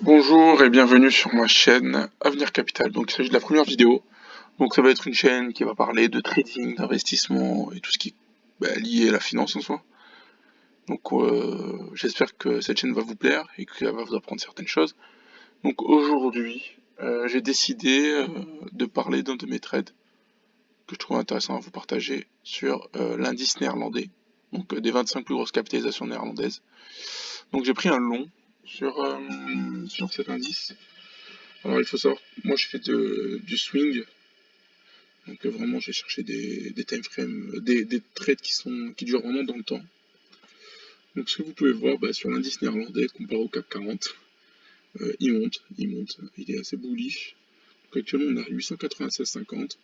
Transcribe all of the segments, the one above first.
Bonjour et bienvenue sur ma chaîne Avenir Capital. Donc il s'agit de la première vidéo. Donc ça va être une chaîne qui va parler de trading, d'investissement et tout ce qui est lié à la finance en soi. Donc j'espère que cette chaîne va vous plaire et qu'elle va vous apprendre certaines choses. Donc aujourd'hui, j'ai décidé de parler d'un de mes trades que je trouve intéressant à vous partager sur l'indice néerlandais. Donc des 25 plus grosses capitalisations néerlandaises. Donc j'ai pris un long sur cet indice. Alors il faut savoir, moi je fais du swing, donc vraiment j'ai cherché des time frames, des trades qui durent vraiment dans le temps. Donc ce que vous pouvez voir sur l'indice néerlandais comparé au CAC 40, il est assez bullish. Donc actuellement on a 896,50.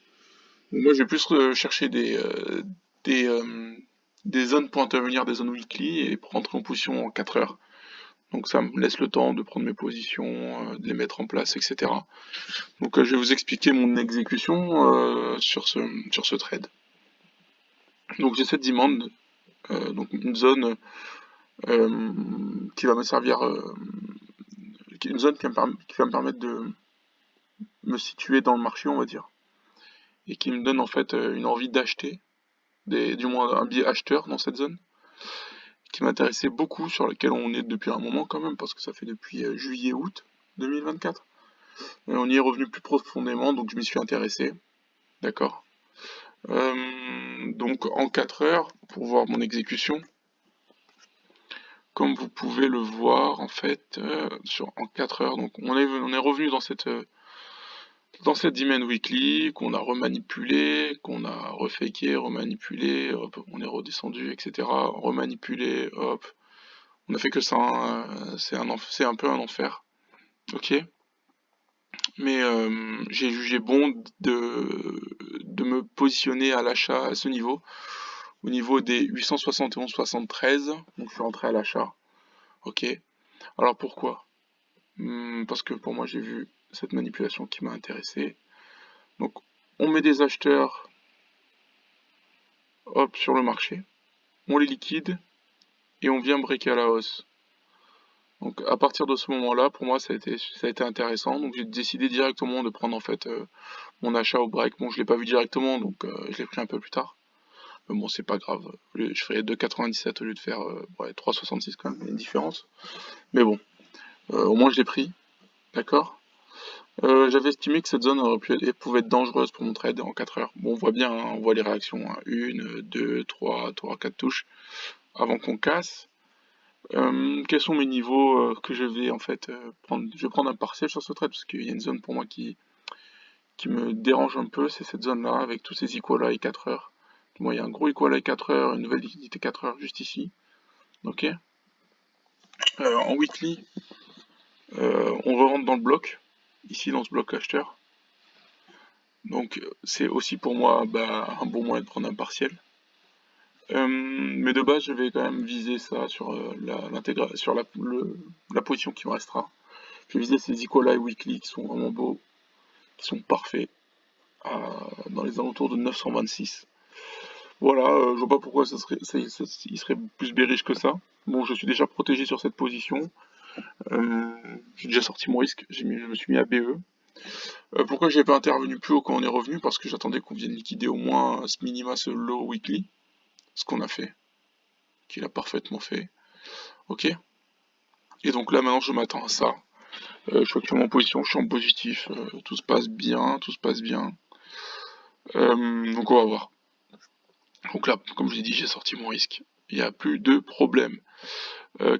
Donc moi je vais plus chercher des, euh, des zones pour intervenir, des zones weekly et pour entrer en position en 4 heures. Donc ça me laisse le temps de prendre mes positions, de les mettre en place, etc. Donc je vais vous expliquer mon exécution sur ce trade. Donc j'ai cette demande, donc une zone euh, qui va me servir, une zone qui va me permettre de me situer dans le marché, on va dire, et qui me donne en fait une envie d'acheter, du moins un biais acheteur dans cette zone, qui m'intéressait beaucoup, sur laquelle on est depuis un moment quand même, parce que ça fait depuis juillet-août 2024. Et on y est revenu plus profondément, donc je m'y suis intéressé, d'accord. Donc en 4 heures, pour voir mon exécution, comme vous pouvez le voir en fait en 4 heures, donc on est revenu dans cette dimen weekly qu'on a remanipulé, qu'on a refaké, remanipulé, hop, on est redescendu, etc. Remanipulé, hop, on a fait que ça, hein, c'est un peu un enfer, ok. Mais j'ai jugé bon de me positionner à l'achat à ce niveau, au niveau des 871,73, donc je suis rentré à l'achat, ok. Alors pourquoi? Parce que pour moi j'ai vu cette manipulation qui m'a intéressé. Donc on met des acheteurs hop sur le marché, on les liquide et on vient breaker à la hausse. Donc à partir de ce moment-là, pour moi ça a été intéressant. Donc j'ai décidé directement de prendre en fait mon achat au break. Bon, je l'ai pas vu directement, donc je l'ai pris un peu plus tard. Mais bon, c'est pas grave. Je ferais 2,97 au lieu de faire 3,66 quand même, il y a une différence. Mais bon, au moins je l'ai pris, d'accord. J'avais estimé que cette zone pouvait être dangereuse pour mon trade en 4 heures. Bon, on voit bien, hein, on voit les réactions, hein. 1, 2, 3, 4 touches avant qu'on casse. Quels sont mes niveaux que je vais en fait prendre? Je vais prendre un partiel sur ce trade parce qu'il y a une zone pour moi qui me dérange un peu, c'est cette zone-là avec tous ces equal high 4 heures. Moi, il y a un gros equal high 4 heures, une nouvelle liquidité 4 heures juste ici. Ok. En weekly, on re rentre dans le bloc, ici dans ce bloc acheteur. Donc c'est aussi pour moi un bon moyen de prendre un partiel. Mais de base, je vais quand même viser ça sur la position qui me restera. Je vais viser ces Equal Weekly qui sont vraiment beaux, qui sont parfaits, dans les alentours de 926. Voilà, je vois pas pourquoi il serait plus bearish que ça. Bon, je suis déjà protégé sur cette position. J'ai déjà sorti mon risque, je me suis mis à BE. Pourquoi j'ai pas intervenu plus haut quand on est revenu? Parce que j'attendais qu'on vienne liquider au moins ce minima, ce low weekly, ce qu'on a fait, qu'il a parfaitement fait. Ok. Et donc là maintenant je m'attends à ça. Je suis actuellement en position, je suis en positif, tout se passe bien, tout se passe bien. Donc on va voir. Donc là, comme je l'ai dit, j'ai sorti mon risque. Il n'y a plus de problème.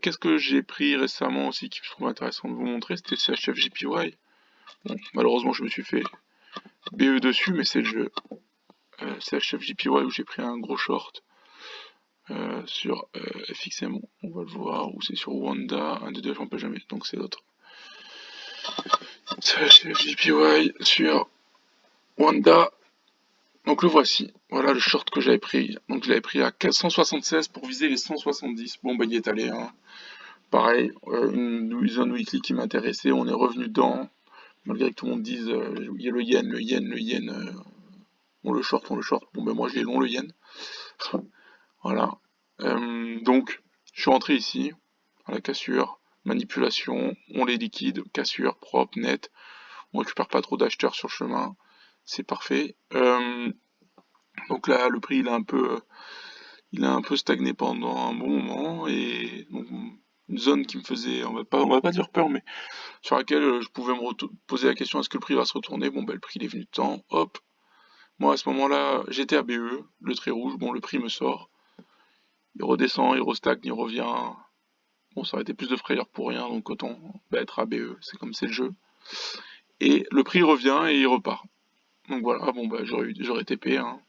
Qu'est-ce que j'ai pris récemment aussi qui je trouve intéressant de vous montrer? C'était CHF JPY. Bon, malheureusement je me suis fait BE dessus, mais c'est le jeu. CHF JPY où j'ai pris un gros short sur FXM, on va le voir, ou c'est sur Wanda, un des deux, j'en peux jamais, donc c'est l'autre. CHF JPY sur Wanda, donc le voici. Voilà le short que j'avais pris. Donc je l'avais pris à 476 pour viser les 170. Bon, bah il est allé, hein. Pareil, une zone weekly qui m'intéressait, on est revenu dedans. Malgré que tout le monde dise il y a le yen, le yen, le yen, on le short, on le short. Bon, ben moi j'ai long le yen. Voilà. Donc, je suis rentré ici, à la cassure. manipulation, on les liquide, cassure, propre, net, on récupère pas trop d'acheteurs sur le chemin, c'est parfait. Donc là, le prix il a un peu stagné pendant un bon moment et donc, une zone qui me faisait, on va pas dire peur, mais sur laquelle je pouvais poser la question est-ce que le prix va se retourner? Bon, ben le prix il est venu de temps, hop. Moi à ce moment-là, j'étais à BE, le trait rouge, bon le prix me sort, il redescend, il restagne, il revient. Bon, ça aurait été plus de frayeur pour rien, donc autant être à BE, c'est comme c'est le jeu. Et le prix revient et il repart. Donc voilà, bon bah j'aurais TP, hein.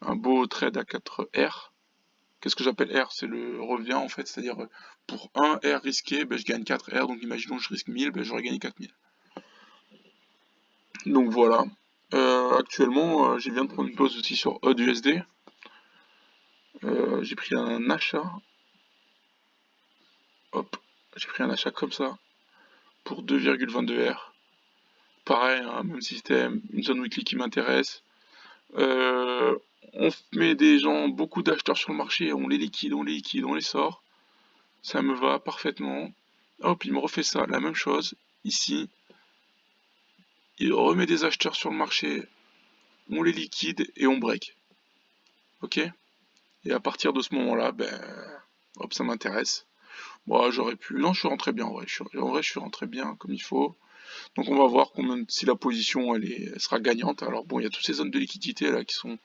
Un beau trade à 4R. Qu'est-ce que j'appelle R? C'est le revient en fait, c'est-à-dire pour un R risqué, je gagne 4 R, donc imaginons que je risque 1000, j'aurais gagné 4000. Donc voilà. Actuellement, j'ai viens de prendre une pause aussi sur USD. J'ai pris un achat. Hop, j'ai pris un achat comme ça pour 2,22 R. Pareil, hein, même système, une zone weekly qui m'intéresse. On met des gens, beaucoup d'acheteurs sur le marché, on les liquide, on les liquide, on les sort. Ça me va parfaitement. Hop, il me refait ça, la même chose. Ici, il remet des acheteurs sur le marché, on les liquide et on break. Ok? Et à partir de ce moment-là, hop, ça m'intéresse. Moi, j'aurais pu. Non, je suis rentré bien en vrai. En vrai, je suis rentré bien comme il faut. Donc on va voir si la position elle sera gagnante. Alors bon, il y a toutes ces zones de liquidité là qui sont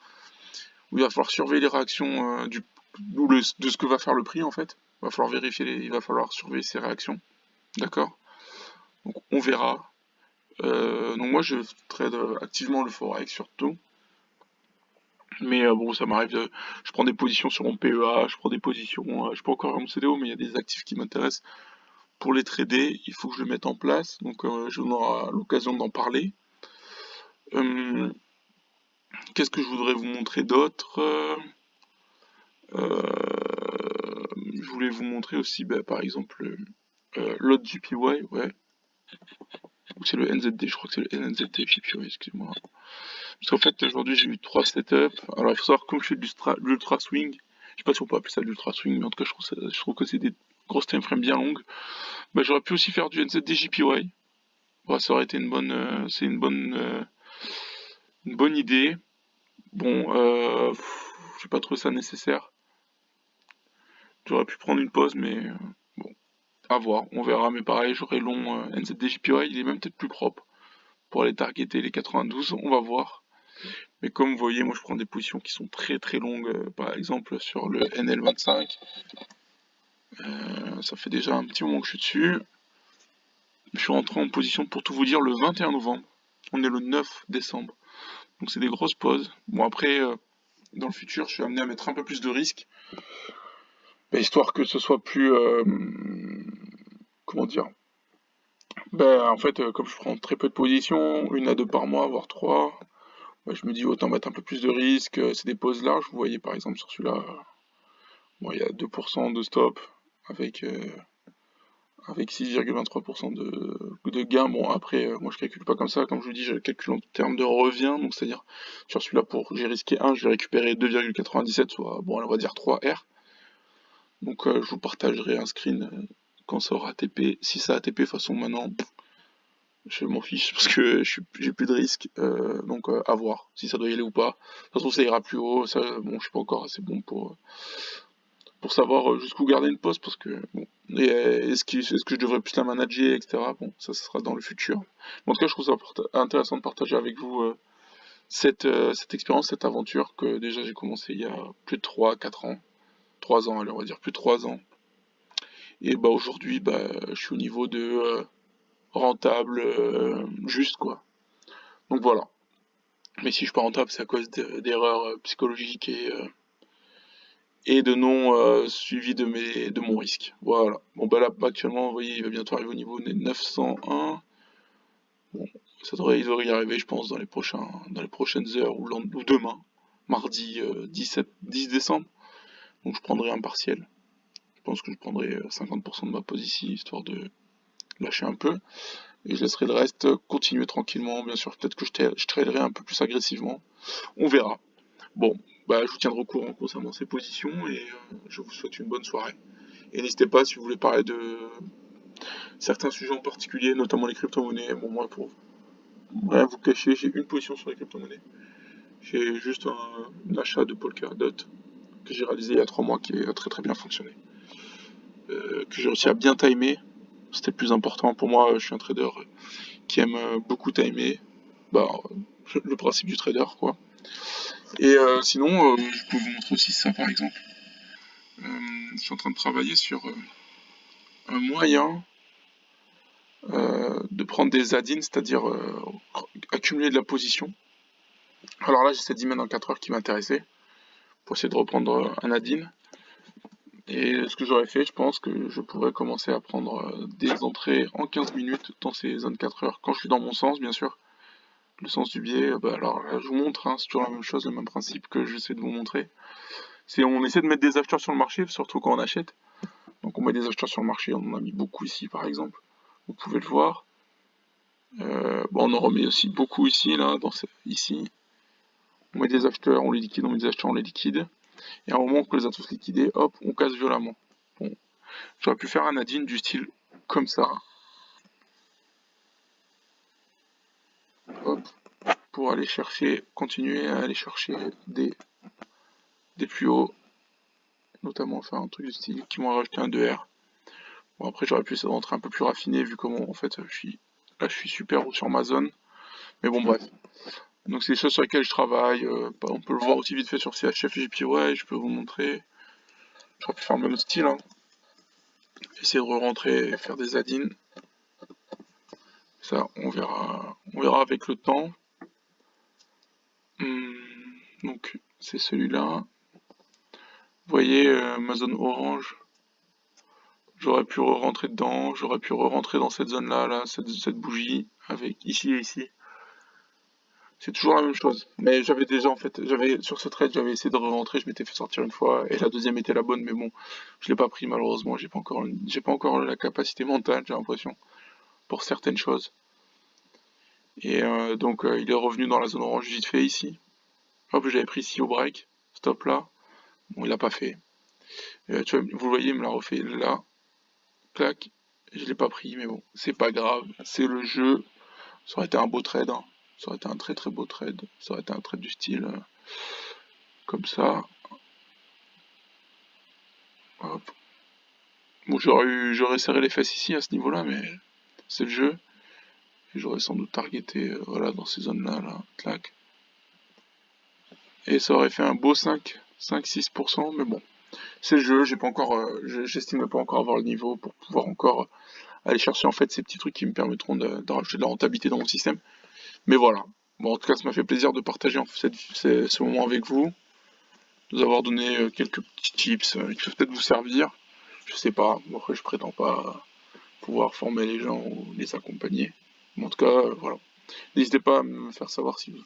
où il va falloir surveiller les réactions de ce que va faire le prix en fait. Il va falloir il va falloir surveiller ses réactions. D'accord? Donc on verra. Donc moi je trade activement le forex surtout. Mais bon, ça m'arrive, je prends des positions sur mon PEA, je prends des positions, je peux encore avoir mon CDO, mais il y a des actifs qui m'intéressent. Pour les trader, il faut que je le mette en place, donc je aurai l'occasion d'en parler. Euh, Qu'est-ce que je voudrais vous montrer d'autre? Je voulais vous montrer aussi, par exemple, l'autre JPY, ouais. Ou c'est le NZD, je crois que c'est le NZD JPY, excusez-moi. Parce qu'en fait, aujourd'hui, j'ai eu 3 setups. Alors, il faut savoir que comme je fais de l'ultra swing, je sais pas si on peut appeler ça de l'ultra swing, mais en tout cas, je trouve que c'est des grosses time frames bien longues. J'aurais pu aussi faire du NZD JPY. Ouais, ça aurait été c'est une bonne idée. Bon, j'ai pas trouvé ça nécessaire. J'aurais pu prendre une pause, mais bon, à voir, on verra. Mais pareil, j'aurai long NZD JPY, il est même peut-être plus propre pour aller targeter les 92, on va voir. Mais comme vous voyez, moi je prends des positions qui sont très très longues, par exemple sur le NL25. Ça fait déjà un petit moment que je suis dessus. Je suis rentré en position pour tout vous dire le 21 novembre. On est le 9 décembre. Donc c'est des grosses pauses. Bon après, dans le futur, je suis amené à mettre un peu plus de risques. Histoire que ce soit plus... comment dire? En fait, comme je prends très peu de positions, une à deux par mois, voire trois, je me dis autant mettre un peu plus de risques. C'est des pauses larges. Vous voyez par exemple sur celui-là, bon, il y a 2% de stop avec, avec 6,23% de gain. Bon après, moi je calcule pas comme ça. Comme je vous dis, je calcule en termes de revient. Donc c'est-à-dire sur celui-là, j'ai risqué 1, je vais récupérer 2,97, soit bon, on va dire 3 R. Donc je vous partagerai un screen quand ça aura ATP. Si ça a ATP, de toute façon maintenant, je m'en fiche parce que j'ai plus de risque. Donc à voir si ça doit y aller ou pas. De toute façon ça ira plus haut. Ça, bon, je suis pas encore assez bon pour savoir jusqu'où garder une poste parce que bon. Et est-ce que je devrais plus la manager, etc. Bon, ça sera dans le futur. Mais en tout cas, je trouve ça intéressant de partager avec vous cette expérience, cette aventure que déjà j'ai commencé il y a plus de 3-4 ans. 3 ans, allez, on va dire plus de 3 ans. Et aujourd'hui, je suis au niveau de rentable juste quoi. Donc voilà. Mais si je suis pas rentable, c'est à cause d'erreurs psychologiques et de non suivi de mon risque. Voilà. Bon là actuellement, vous voyez, il va bientôt arriver au niveau des 901. Bon, il devrait y arriver, je pense, dans les prochaines heures ou demain, mardi 10 décembre. Donc je prendrai un partiel. Je pense que je prendrai 50% de ma pause ici, histoire de lâcher un peu. Et je laisserai le reste continuer tranquillement. Bien sûr, peut-être que je traderai un peu plus agressivement. On verra. Bon, je vous tiendrai au courant concernant ces positions et je vous souhaite une bonne soirée. Et n'hésitez pas si vous voulez parler certains sujets en particulier, notamment les crypto-monnaies. Bon, moi, pour rien vous cacher, j'ai une position sur les crypto-monnaies. J'ai juste un achat de Polkadot que j'ai réalisé il y a 3 mois qui a très très bien fonctionné. Que j'ai réussi à bien timer. C'était le plus important pour moi. Je suis un trader qui aime beaucoup timer. Bah, le principe du trader, quoi. Et sinon, je peux vous montrer aussi ça par exemple. Je suis en train de travailler sur un moyen de prendre des add-ins, c'est-à-dire accumuler de la position. Alors là, j'ai cette 10 en 4 heures qui m'intéressait pour essayer de reprendre un add-in. Et ce que j'aurais fait, je pense que je pourrais commencer à prendre des entrées en 15 minutes dans ces 24 heures, quand je suis dans mon sens, bien sûr. Le sens du biais, bah alors là, je vous montre, hein, c'est toujours la même chose, le même principe que j'essaie de vous montrer. C'est on essaie de mettre des acheteurs sur le marché, surtout quand on achète. Donc on met des acheteurs sur le marché, on en a mis beaucoup ici par exemple. Vous pouvez le voir. Bon, on en remet aussi beaucoup ici, là, ici. On met des acheteurs, on les liquide, on met des acheteurs, on les liquide. Et à un moment qu'on les a tous liquidés, hop, on casse violemment. Bon, j'aurais pu faire un add-in du style comme ça. Hop, pour aller chercher, continuer à aller chercher des plus hauts. Notamment faire un truc du style qui m'ont rajouté un 2R. Bon, après, j'aurais pu essayer de rentrer un peu plus raffiné vu comment, en fait, je suis super haut sur ma zone. Mais bon, bref. Donc, c'est des choses sur lesquelles je travaille. On peut le voir aussi vite fait sur CHF et JPY. Je peux vous montrer. J'aurais pu faire le même style. Hein. Essayer de re-rentrer et faire des add-ins. Ça, on verra avec le temps. Donc, c'est celui-là. Vous voyez, ma zone orange. J'aurais pu re-rentrer dedans. J'aurais pu re-rentrer dans cette zone-là, là, cette bougie, avec ici et ici. C'est toujours la même chose. Mais j'avais déjà, en fait, sur ce trade, j'avais essayé de re-rentrer, je m'étais fait sortir une fois, et la deuxième était la bonne, mais bon, je l'ai pas pris malheureusement, j'ai pas encore la capacité mentale, j'ai l'impression, pour certaines choses. Et donc, il est revenu dans la zone orange vite fait ici. Hop, j'avais pris ici au break, stop là. Bon, il a pas fait. Tu vois, vous le voyez, il me l'a refait là, clac. Je l'ai pas pris, mais bon, c'est pas grave, c'est le jeu. Ça aurait été un beau trade, hein. Ça aurait été un très très beau trade. Ça aurait été un trade du style comme ça. Hop. Bon, j'aurais serré les fesses ici à ce niveau-là, mais c'est le jeu. Et j'aurais sans doute targeté, voilà, dans ces zones-là, là, clac. Et ça aurait fait un beau 5-6%, mais bon, c'est le jeu. J'ai pas encore, j'estime pas encore avoir le niveau pour pouvoir encore aller chercher en fait ces petits trucs qui me permettront de rajouter de la rentabilité dans mon système. Mais voilà. Bon, en tout cas, ça m'a fait plaisir de partager ce moment avec vous, de vous avoir donné quelques petits tips qui peuvent peut-être vous servir. Je sais pas. Bon, après, je prétends pas pouvoir former les gens ou les accompagner. Mais en tout cas, voilà. N'hésitez pas à me faire savoir si vous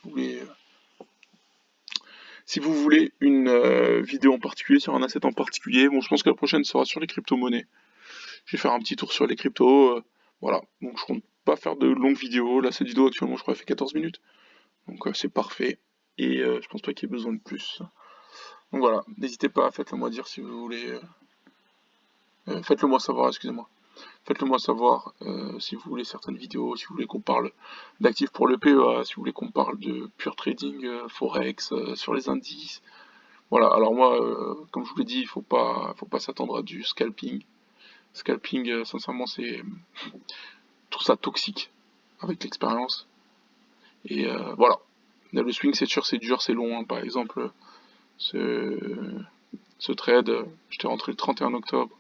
voulez une vidéo en particulier sur un asset en particulier. Bon, je pense que la prochaine sera sur les crypto-monnaies. Je vais faire un petit tour sur les cryptos. Voilà. Donc, je compte pas faire de longues vidéos. Là, cette vidéo actuellement, je crois, elle fait 14 minutes. Donc, c'est parfait. Et je pense pas qu'il y ait besoin de plus. Donc voilà, n'hésitez pas, faites-le moi dire si vous voulez. Faites-le moi savoir, excusez-moi. Faites-le moi savoir si vous voulez certaines vidéos, si vous voulez qu'on parle d'actifs pour le PEA, si vous voulez qu'on parle de pure trading, forex, sur les indices. Voilà, alors moi, comme je vous l'ai dit, faut pas s'attendre à du scalping. Scalping, sincèrement, je trouve ça toxique avec l'expérience. Et voilà. Le swing, c'est sûr, c'est dur, c'est long. Hein. Par exemple, ce trade, j'étais rentré le 31 octobre.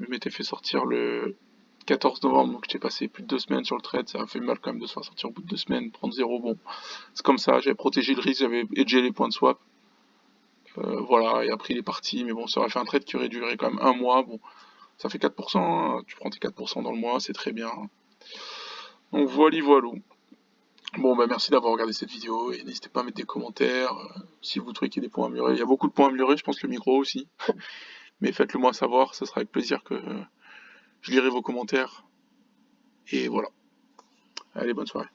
M'étais fait sortir le 14 novembre, donc j'étais passé plus de 2 semaines sur le trade, ça a fait mal quand même de se faire sortir au bout de 2 semaines, prendre 0, bon, c'est comme ça, j'avais protégé le risque, j'avais hedgé les points de swap, voilà, et après il est parti, mais bon, ça aurait fait un trade qui aurait duré quand même un mois, bon, ça fait 4%, hein, tu prends tes 4% dans le mois, c'est très bien. Donc voilà, voilà. Bon, bah merci d'avoir regardé cette vidéo, et n'hésitez pas à mettre des commentaires, si vous trouvez qu'il y a des points à améliorer, il y a beaucoup de points à améliorer, je pense le micro aussi, mais faites-le moi savoir, ce sera avec plaisir que je lirai vos commentaires. Et voilà. Allez, bonne soirée.